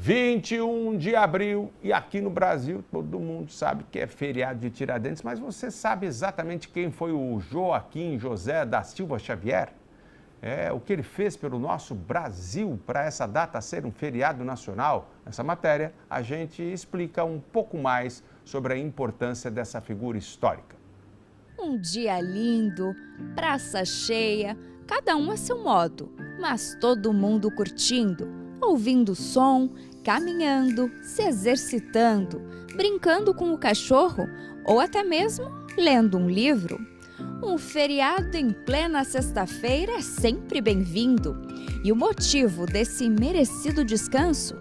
21 de abril, e aqui no Brasil todo mundo sabe que é feriado de Tiradentes, mas você sabe exatamente quem foi o Joaquim José da Silva Xavier? O que ele fez pelo nosso Brasil para essa data ser um feriado nacional? Nessa matéria, a gente explica um pouco mais sobre a importância dessa figura histórica. Um dia lindo, praça cheia, cada um a seu modo, mas todo mundo curtindo, ouvindo o som, caminhando, se exercitando, brincando com o cachorro ou até mesmo lendo um livro. Um feriado em plena sexta-feira é sempre bem-vindo. E o motivo desse merecido descanso?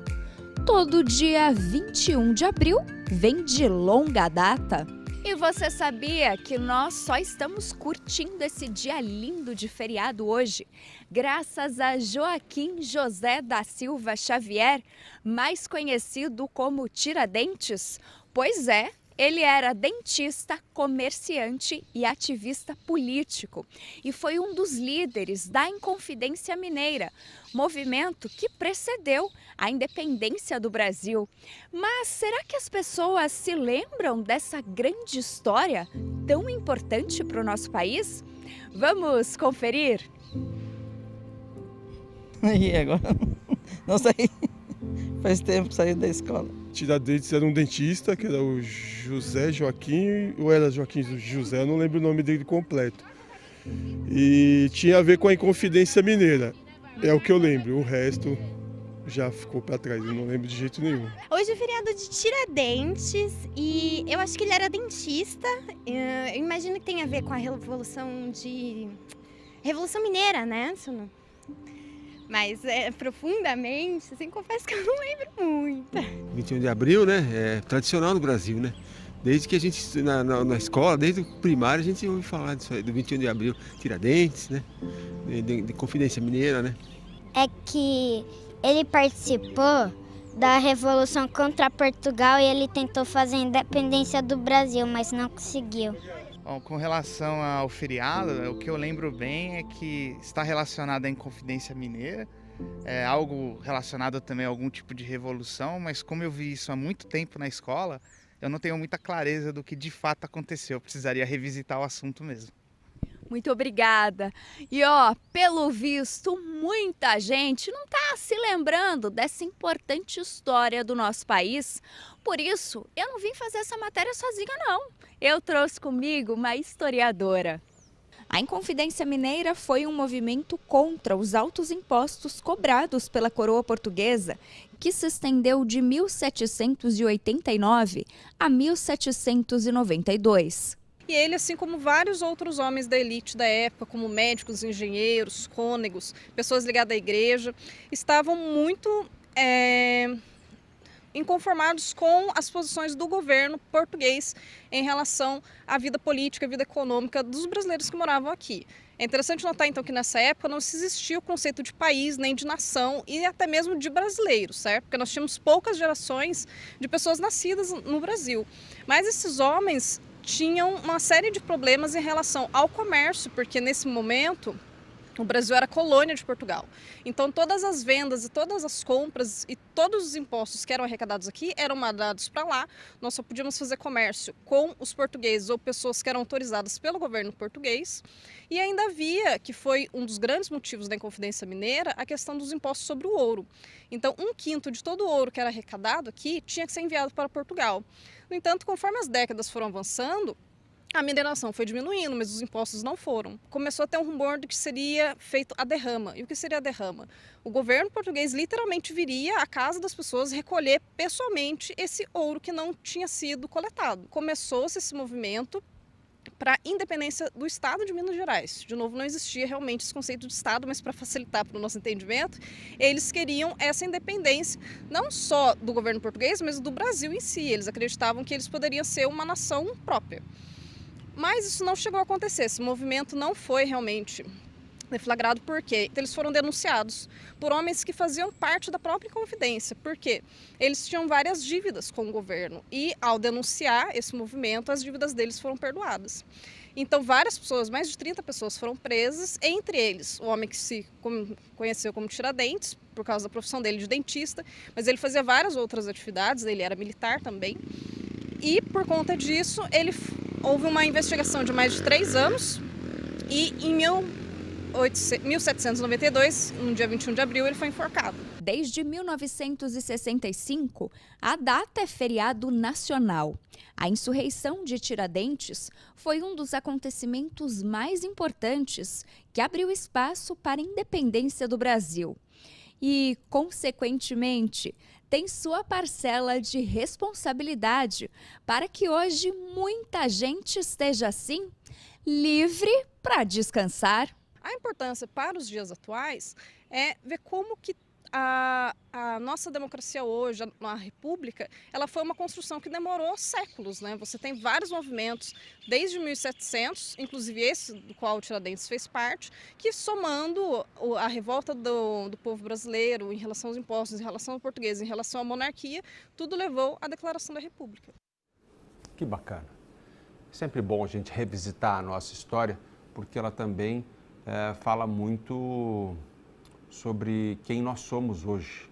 Todo dia 21 de abril vem de longa data. E você sabia que nós só estamos curtindo esse dia lindo de feriado hoje, graças a Joaquim José da Silva Xavier, mais conhecido como Tiradentes? Pois é, ele era dentista, comerciante e ativista político e foi um dos líderes da Inconfidência Mineira, movimento que precedeu a independência do Brasil. Mas será que as pessoas se lembram dessa grande história tão importante para o nosso país? Vamos conferir? E agora? Não sei. Faz tempo que saí da escola. Tiradentes era um dentista, que era o José Joaquim, ou era Joaquim José, eu não lembro o nome dele completo. E tinha a ver com a Inconfidência Mineira, é o que eu lembro, o resto já ficou para trás, eu não lembro de jeito nenhum. Hoje é feriado de Tiradentes e eu acho que ele era dentista, eu imagino que tem a ver com a Revolução Mineira, né? Mas profundamente, assim, confesso que eu não lembro muito. 21 de abril, né? É tradicional no Brasil, né? Desde que a gente, na escola, desde o primário, a gente ouve falar disso aí, do 21 de abril, Tiradentes, né? De Confidência Mineira, né? É que ele participou da Revolução contra Portugal e ele tentou fazer a independência do Brasil, mas não conseguiu. Bom, com relação ao feriado, o que eu lembro bem é que está relacionado à Inconfidência Mineira, é algo relacionado também a algum tipo de revolução, mas como eu vi isso há muito tempo na escola, eu não tenho muita clareza do que de fato aconteceu, eu precisaria revisitar o assunto mesmo. Muito obrigada. E pelo visto, muita gente não está se lembrando dessa importante história do nosso país. Por isso, eu não vim fazer essa matéria sozinha, não. Eu trouxe comigo uma historiadora. A Inconfidência Mineira foi um movimento contra os altos impostos cobrados pela coroa portuguesa, que se estendeu de 1789 a 1792. E ele, assim como vários outros homens da elite da época, como médicos, engenheiros, cônegos, pessoas ligadas à igreja, estavam muito inconformados com as posições do governo português em relação à vida política, à vida econômica dos brasileiros que moravam aqui. É interessante notar, então, que nessa época não se existia o conceito de país, nem de nação e até mesmo de brasileiro, certo? Porque nós tínhamos poucas gerações de pessoas nascidas no Brasil. Mas esses homens tinham uma série de problemas em relação ao comércio, porque nesse momento o Brasil era colônia de Portugal. Então todas as vendas e todas as compras e todos os impostos que eram arrecadados aqui eram mandados para lá. Nós só podíamos fazer comércio com os portugueses ou pessoas que eram autorizadas pelo governo português. E ainda havia, que foi um dos grandes motivos da Inconfidência Mineira, a questão dos impostos sobre o ouro. Então 1/5 de todo o ouro que era arrecadado aqui tinha que ser enviado para Portugal. No entanto, conforme as décadas foram avançando, a mineração foi diminuindo, mas os impostos não foram. Começou a ter um rumor de que seria feito a derrama. E o que seria a derrama? O governo português literalmente viria à casa das pessoas recolher pessoalmente esse ouro que não tinha sido coletado. Começou-se esse movimento para a independência do Estado de Minas Gerais. De novo, não existia realmente esse conceito de Estado, mas para facilitar para o nosso entendimento, eles queriam essa independência, não só do governo português, mas do Brasil em si. Eles acreditavam que eles poderiam ser uma nação própria. Mas isso não chegou a acontecer, esse movimento não foi realmente deflagrado, porque eles foram denunciados por homens que faziam parte da própria Inconfidência, porque eles tinham várias dívidas com o governo e, ao denunciar esse movimento, as dívidas deles foram perdoadas. Então, várias pessoas, mais de 30 pessoas foram presas, entre eles o homem que se conheceu como Tiradentes, por causa da profissão dele de dentista, mas ele fazia várias outras atividades, ele era militar também. E por conta disso, houve uma investigação de mais de 3 anos e em 1792, no dia 21 de abril, ele foi enforcado. Desde 1965, a data é feriado nacional. A insurreição de Tiradentes foi um dos acontecimentos mais importantes que abriu espaço para a independência do Brasil. E, consequentemente, tem sua parcela de responsabilidade para que hoje muita gente esteja assim, livre para descansar. A importância para os dias atuais é ver como que a nossa democracia hoje, a república, ela foi uma construção que demorou séculos, né? Você tem vários movimentos desde 1700, inclusive esse do qual o Tiradentes fez parte, que somando a revolta do povo brasileiro em relação aos impostos, em relação ao português, em relação à monarquia, tudo levou à Declaração da República. Que bacana. Sempre bom a gente revisitar a nossa história, porque ela também fala muito sobre quem nós somos hoje.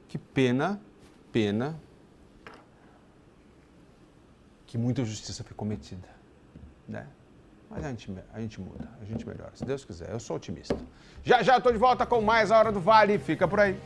Que pena que muita justiça foi cometida, né? Mas a gente muda, a gente melhora, se Deus quiser. Eu sou otimista. Já estou de volta com mais A Hora do Vale. Fica por aí.